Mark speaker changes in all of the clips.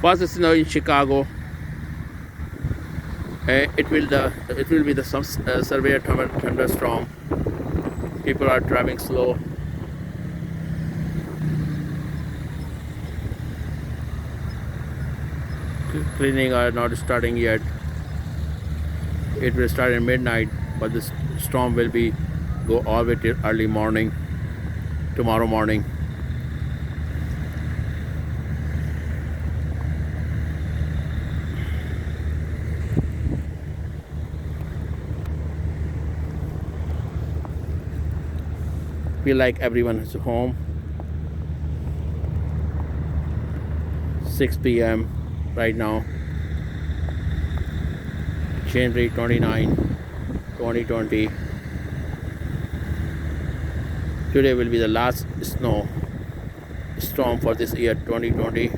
Speaker 1: First snow in Chicago. It will be the some severe thunderstorm. People are driving slow. Cleaning are not starting yet. It will start at midnight, but this storm will be go all the way till early morning tomorrow morning. Feel like everyone is home. 6 p.m. right now, January 29, 2020. Today will be the last snow storm for this year 2020.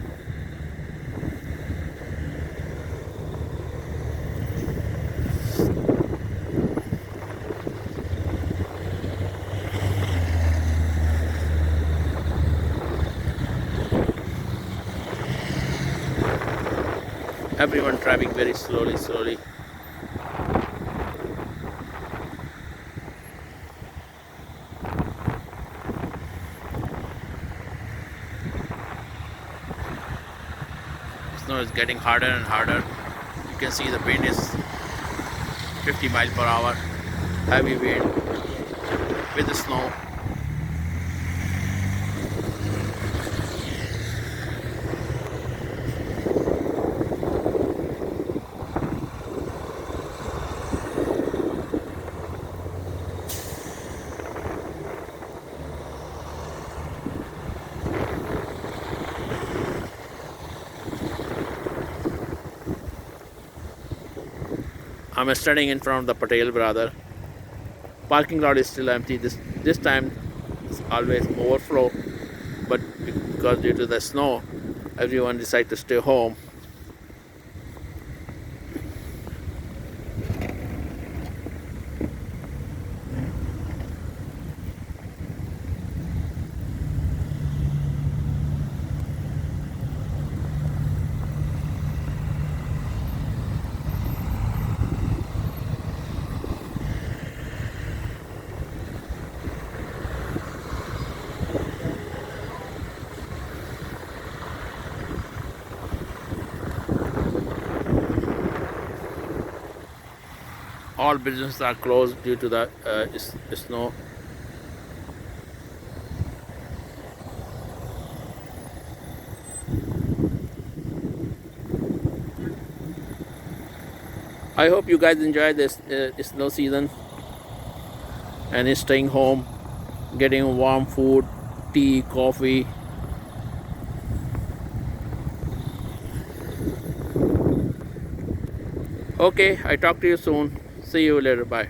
Speaker 1: Everyone driving very slowly. Snow is getting harder and harder. You can see the wind is 50 miles per hour. Heavy wind with the snow. I'm standing in front of the Patel Brother. Parking lot is still empty. This time it's always overflow, but because due to the snow, everyone decided to stay home. All businesses are closed due to the snow. I hope you guys enjoy this snow season and is staying home, getting warm food, tea, coffee. Okay, I talk to you soon. See you later. Bye.